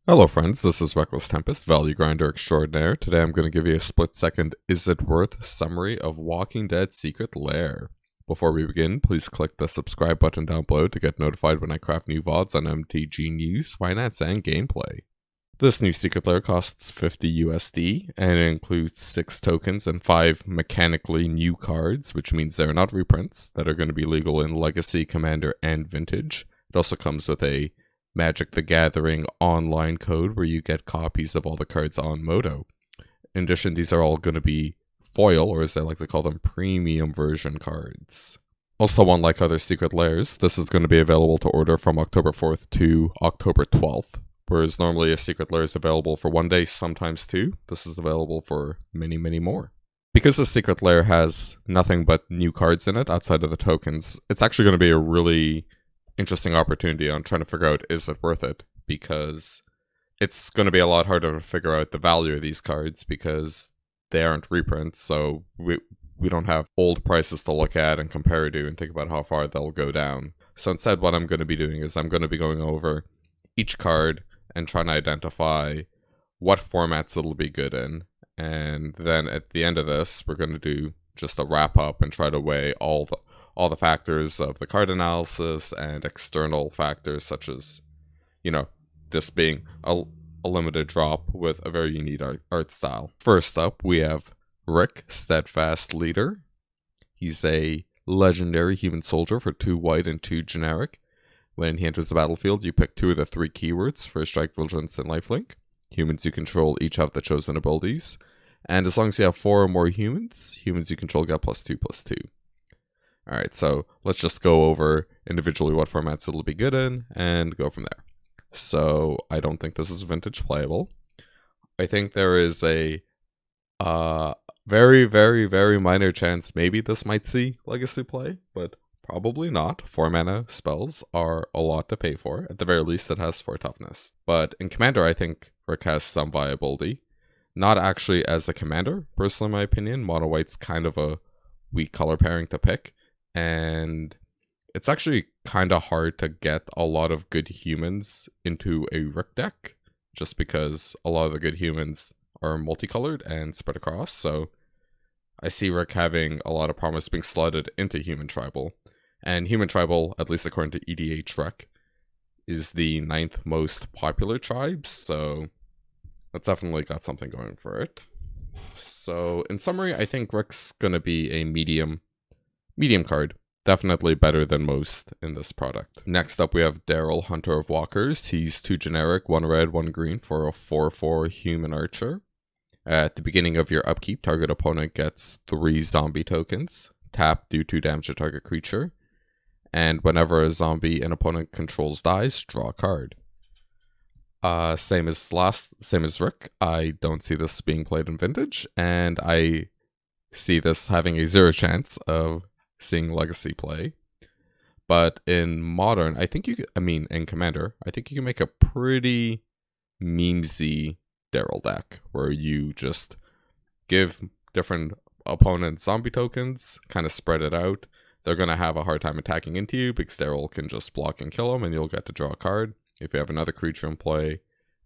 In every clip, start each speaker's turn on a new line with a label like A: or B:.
A: Hello friends, this is Reckless Tempest, Value Grinder Extraordinaire. Today I'm going to give you a split-second Is It Worth summary of Walking Dead Secret Lair. Before we begin, please click the subscribe button down below to get notified when I craft new VODs on MTG news, finance, and gameplay. This new Secret Lair costs 50 USD, and it includes 6 tokens and 5 mechanically new cards, which means they're not reprints, that are going to be legal in Legacy, Commander, and Vintage. It also comes with a Magic the Gathering online code where you get copies of all the cards on Moto. In addition, these are all going to be foil, or as I like to call them, premium version cards. Also, unlike other Secret Lairs, this is going to be available to order from October 4th to October 12th. Whereas normally a Secret Lair is available for 1 day, sometimes 2, this is available for many, many more. Because the Secret Lair has nothing but new cards in it outside of the tokens, it's actually going to be a really interesting opportunity on trying to figure out, is it worth it? Because it's going to be a lot harder to figure out the value of these cards because they aren't reprints, so we don't have old prices to look at and compare to and think about how far they'll go down. So instead, what I'm going to be doing is I'm going to be going over each card and trying to identify what formats it'll be good in. And then at the end of this, we're going to do just a wrap up and try to weigh all the factors of the card analysis and external factors such as, this being a limited drop with a very unique art style. First up, we have Rick, Steadfast Leader. He's a legendary human soldier for 2 white and 2 generic. When he enters the battlefield, you pick 2 of the 3 keywords for Strike, Vigilance, and Lifelink. Humans you control each have the chosen abilities. And as long as you have 4 or more humans you control get +2/+2. Alright, so let's just go over individually what formats it'll be good in and go from there. So I don't think this is vintage playable. I think there is a very, very, very minor chance maybe this might see Legacy play, but probably not. 4 mana spells are a lot to pay for. At the very least, it has 4 toughness. But in Commander, I think Rick has some viability. Not actually as a Commander, personally in my opinion. Mono White's kind of a weak color pairing to pick. And it's actually kind of hard to get a lot of good humans into a Rick deck. Just because a lot of the good humans are multicolored and spread across. So I see Rick having a lot of promise being slotted into Human Tribal. And Human Tribal, at least according to EDH Rec, is the 9th most popular tribe, so that's definitely got something going for it. So, in summary, I think Rick's gonna be a medium card. Definitely better than most in this product. Next up, we have Daryl, Hunter of Walkers. He's 2 generic, 1 red, 1 green for a 4/4 human archer. At the beginning of your upkeep, target opponent gets 3 zombie tokens. Tap, do 2 damage to target creature. And whenever a zombie an opponent controls dies, draw a card. Same as Rick. I don't see this being played in Vintage, and I see this having a 0 chance of seeing Legacy play. But in Modern, in Commander, I think you can make a pretty memesy Daryl deck, where you just give different opponents zombie tokens, kind of spread it out. They're going to have a hard time attacking into you because Daryl can just block and kill them and you'll get to draw a card. If you have another creature in play,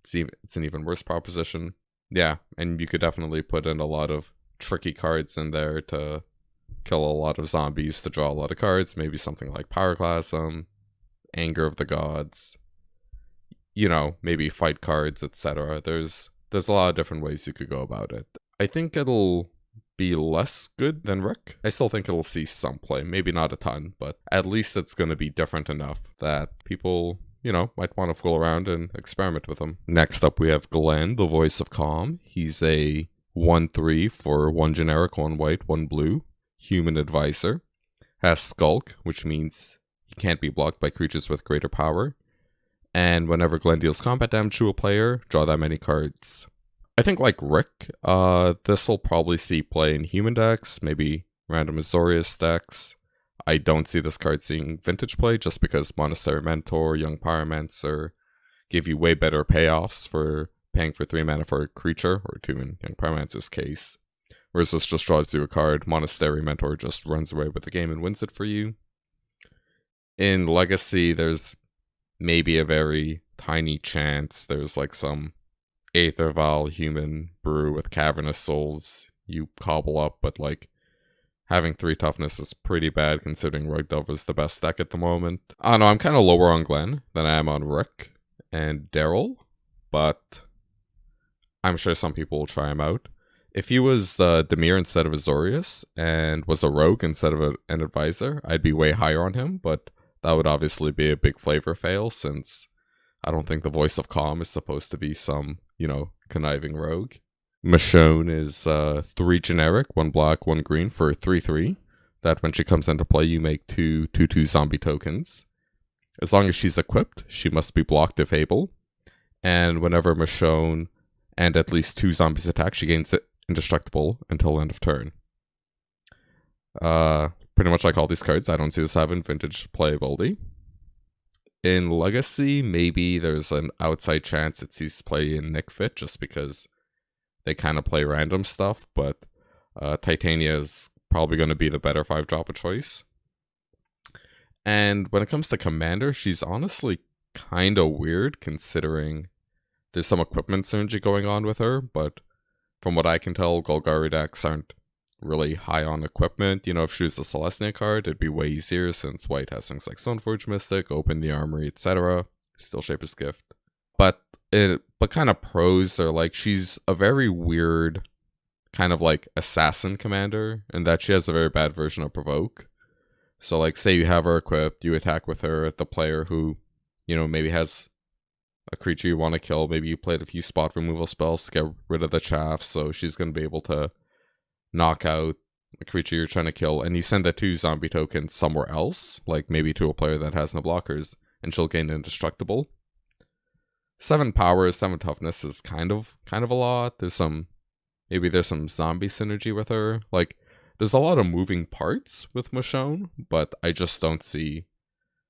A: it's an even worse proposition. Yeah, and you could definitely put in a lot of tricky cards in there to kill a lot of zombies to draw a lot of cards. Maybe something like Pyroclasm, Anger of the Gods, maybe fight cards, etc. There's a lot of different ways you could go about it. I think it'll be less good than Rick. I still think it'll see some play, maybe not a ton, but at least it's going to be different enough that people, might want to fool around and experiment with them. Next up, we have Glenn, the Voice of Calm. He's a 1/3 for 1 generic, 1 white, 1 blue, human advisor. Has Skulk, which means he can't be blocked by creatures with greater power. And whenever Glenn deals combat damage to a player, draw that many cards. I think like Rick, this will probably see play in human decks, maybe random Azorius decks. I don't see this card seeing Vintage play just because Monastery Mentor, Young Pyromancer give you way better payoffs for paying for 3 mana for a creature, or 2 in Young Pyromancer's case. Whereas this just draws you a card, Monastery Mentor just runs away with the game and wins it for you. In Legacy, there's maybe a very tiny chance there's like some Aether Vial human brew with Cavernous Souls you cobble up, but like having 3 toughness is pretty bad considering Rogue Dove is the best deck at the moment. I don't know, I'm kind of lower on Glenn than I am on Rick and Daryl, but I'm sure some people will try him out. If he was Demir instead of Azorius and was a rogue instead of an advisor, I'd be way higher on him, but that would obviously be a big flavor fail since I don't think the Voice of Calm is supposed to be some, conniving rogue. Michonne is 3 generic, 1 black, 1 green for 3/3. That when she comes into play, you make 2/2 zombie tokens. As long as she's equipped, she must be blocked if able. And whenever Michonne and at least 2 zombies attack, she gains it indestructible until end of turn. Pretty much like all these cards, I don't see this having vintage playability. In Legacy, maybe there's an outside chance it sees play in Nick Fit just because they kind of play random stuff, but Titania is probably going to be the better 5-drop of choice. And when it comes to Commander, she's honestly kind of weird considering there's some equipment synergy going on with her, but from what I can tell, Golgari decks aren't really high on equipment. If she was a Celestia card, it'd be way easier since White has things like Stoneforge Mystic, Open the Armory, etc. Steel Shaper's Gift. But kind of pros are like she's a very weird kind of like assassin commander in that she has a very bad version of Provoke. So like say you have her equipped, you attack with her at the player who, maybe has a creature you want to kill. Maybe you played a few spot removal spells to get rid of the chaff, so she's going to be able to knock out a creature you're trying to kill, and you send the 2 zombie tokens somewhere else, like maybe to a player that has no blockers, and she'll gain indestructible. 7 power, 7 toughness is kind of a lot. There's some zombie synergy with her. Like, there's a lot of moving parts with Michonne, but I just don't see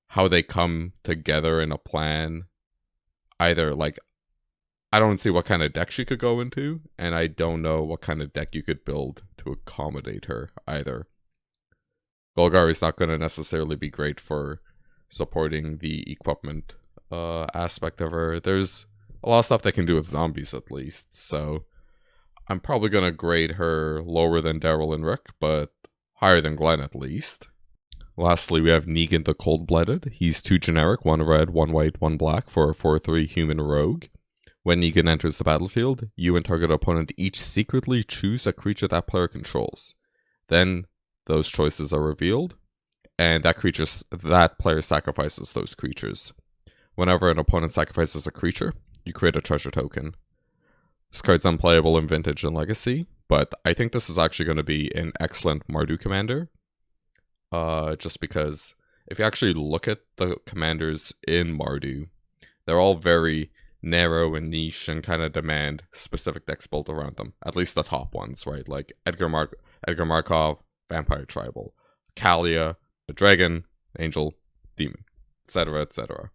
A: how they come together in a plan. Either, like, I don't see what kind of deck she could go into, and I don't know what kind of deck you could build to accommodate her either. Golgari's not going to necessarily be great for supporting the equipment aspect of her. There's a lot of stuff they can do with zombies at least, so I'm probably going to grade her lower than Daryl and Rick, but higher than Glenn at least. Lastly, we have Negan the Cold-Blooded. He's 2 generic, 1 red, 1 white, 1 black for a 4/3 human rogue. When Negan enters the battlefield, you and target opponent each secretly choose a creature that player controls. Then those choices are revealed, and that player sacrifices those creatures. Whenever an opponent sacrifices a creature, you create a treasure token. This card's unplayable in Vintage and Legacy, but I think this is actually going to be an excellent Mardu commander. Just because if you actually look at the commanders in Mardu, they're all very narrow and niche and kind of demand specific decks built around them. At least the top ones, right? Like Edgar Markov, Vampire Tribal, Kalia, the Dragon, Angel, Demon, etc., etc.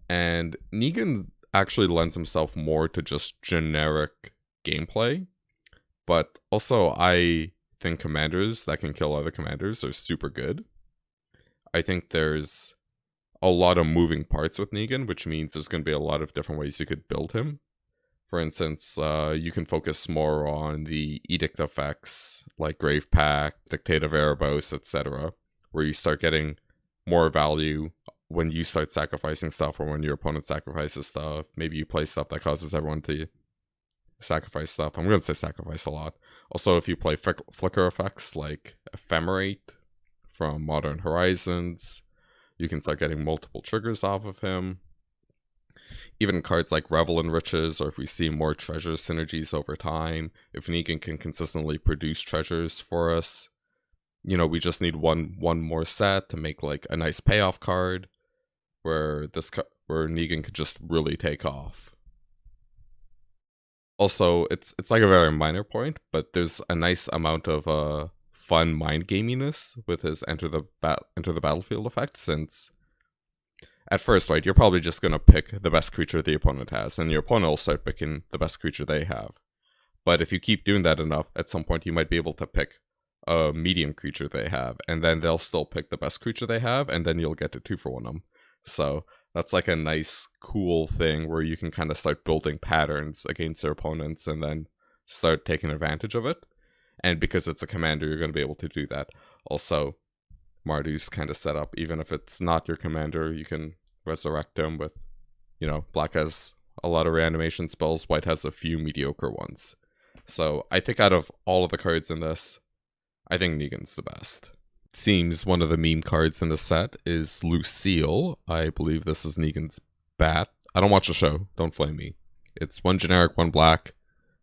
A: And Negan actually lends himself more to just generic gameplay, but also I think commanders that can kill other commanders are super good. I think there's a lot of moving parts with Negan, which means there's going to be a lot of different ways you could build him. For instance, you can focus more on the edict effects, like Grave Pact, Dictate of Erebos, etc., where you start getting more value when you start sacrificing stuff or when your opponent sacrifices stuff. Maybe you play stuff that causes everyone to sacrifice stuff. I'm going to say sacrifice a lot. Also, if you play flicker effects like Ephemerate from Modern Horizons, you can start getting multiple triggers off of him. Even cards like Revel in Riches, or if we see more treasure synergies over time, if Negan can consistently produce treasures for us, we just need one more set to make like a nice payoff card where Negan could just really take off. Also, it's like a very minor point, but there's a nice amount of fun mind gaminess with his enter the battlefield effect, since at first, right, you're probably just going to pick the best creature the opponent has, and your opponent will start picking the best creature they have. But if you keep doing that enough, at some point you might be able to pick a medium creature they have, and then they'll still pick the best creature they have, and then you'll get to 2-for-1 them. So That's like a nice, cool thing where you can kind of start building patterns against your opponents and then start taking advantage of it. And because it's a commander, you're going to be able to do that. Also, Marduk's kind of set up. Even if it's not your commander, you can resurrect him with, you know, black has a lot of reanimation spells, white has a few mediocre ones. So I think out of all of the cards in this, I think Negan's the best. It seems one of the meme cards in the set is Lucille. I believe this is Negan's bat. I don't watch the show, don't flame me. It's 1 generic, 1 black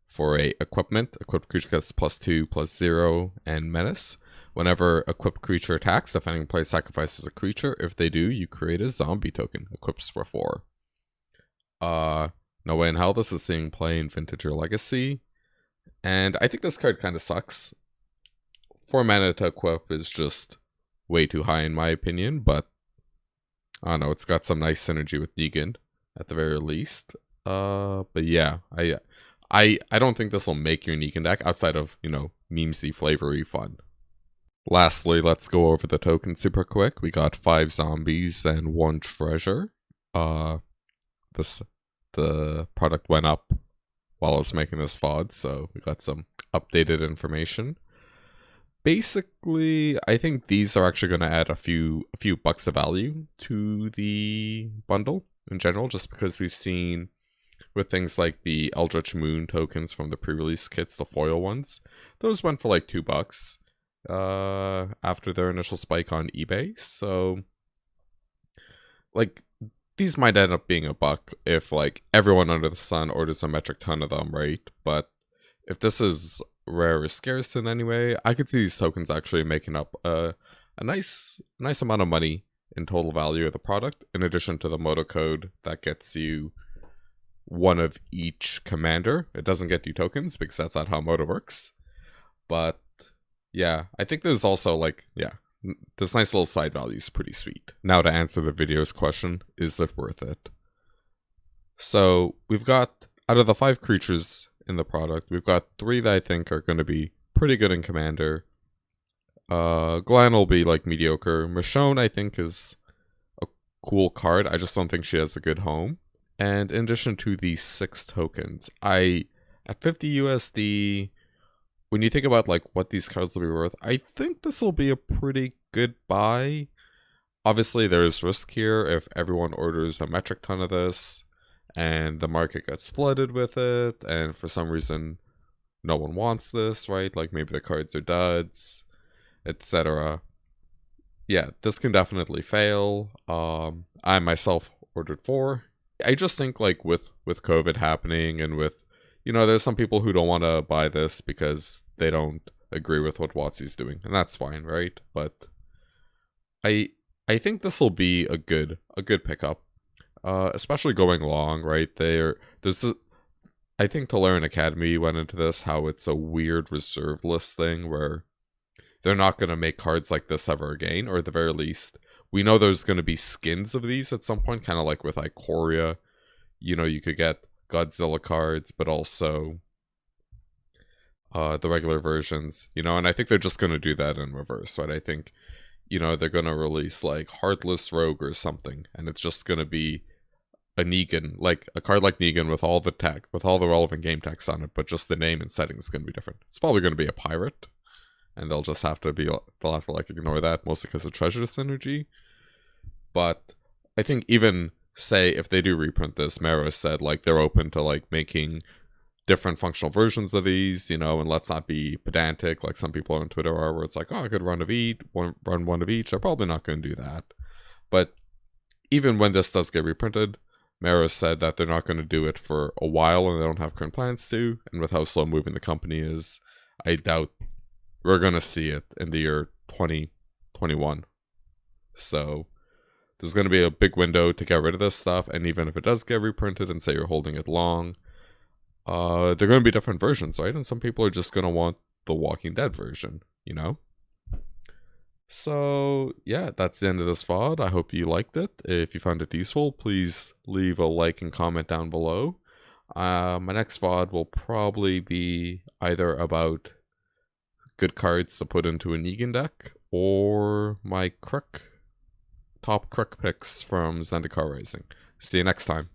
A: for a equipment. Equipped creature gets +2/+0 and menace. Whenever equipped creature attacks, defending player sacrifices a creature. If they do, you create a zombie token. Equips for 4. No way in hell this is seeing play in Vintage or Legacy. And I think this card kind of sucks. 4 mana to equip is just way too high in my opinion, but I don't know, it's got some nice synergy with Negan at the very least. But yeah, I don't think this will make your Negan deck outside of, you know, memesy, flavory fun. Lastly, let's go over the tokens super quick. We got 5 zombies and 1 treasure. The product went up while I was making this VOD, so we got some updated information. Basically, I think these are actually going to add a few bucks of value to the bundle in general, just because we've seen with things like the Eldritch Moon tokens from the pre-release kits, the foil ones, those went for like $2 after their initial spike on eBay. So like these might end up being $1 if like everyone under the sun orders a metric ton of them, right? But if this is rare or scarce in any way, I could see these tokens actually making up a nice amount of money in total value of the product, in addition to the moto code that gets you 1 of each commander. It doesn't get you tokens because that's not how moto works. But yeah, I think there's also like, yeah, this nice little side value is pretty sweet. Now to answer the video's question, is it worth it? So we've got, out of the 5 creatures in the product, we've got 3 that I think are going to be pretty good in commander. Glenn will be like mediocre. Michonne I think is a cool card. I just don't think she has a good home. And in addition to the 6 tokens, at 50 USD, when you think about like what these cards will be worth, I think this will be a pretty good buy. Obviously there's risk here if everyone orders a metric ton of this and the market gets flooded with it, and for some reason no one wants this, right? Like maybe the cards are duds, etc. Yeah, this can definitely fail. I myself ordered 4. I just think like with COVID happening and with, you know, there's some people who don't want to buy this because they don't agree with what WotC's doing, and that's fine, right? But I think this will be a good pickup, especially going long, right? I think the Lair Academy went into this how it's a weird reserve list thing where they're not going to make cards like this ever again, or at the very least, we know there's going to be skins of these at some point, kind of like with Ikoria. You know, you could get Godzilla cards, but also the regular versions, you know, and I think they're just going to do that in reverse, right? I think, you know, they're going to release like Heartless Rogue or something, and it's just going to be a Negan, like a card like Negan with all the tech, with all the relevant game text on it, but just the name and settings is going to be different. It's probably going to be a pirate, and they'll have to like ignore that, mostly because of treasure synergy. But I think even say if they do reprint this, Mara said like they're open to like making different functional versions of these, you know, and let's not be pedantic like some people on Twitter are, where it's like, oh, I could run one of each. They're probably not going to do that. But even when this does get reprinted, Mara said that they're not going to do it for a while, and they don't have current plans to. And with how slow moving the company is, I doubt we're going to see it in the year 2021. So there's going to be a big window to get rid of this stuff, and even if it does get reprinted and say you're holding it long, they're going to be different versions, right? And some people are just going to want the Walking Dead version, you know? So yeah, that's the end of this VOD. I hope you liked it. If you found it useful, please leave a like and comment down below. My next VOD will probably be either about good cards to put into a Negan deck, or my Crook top crook picks from Zendikar Rising. See you next time.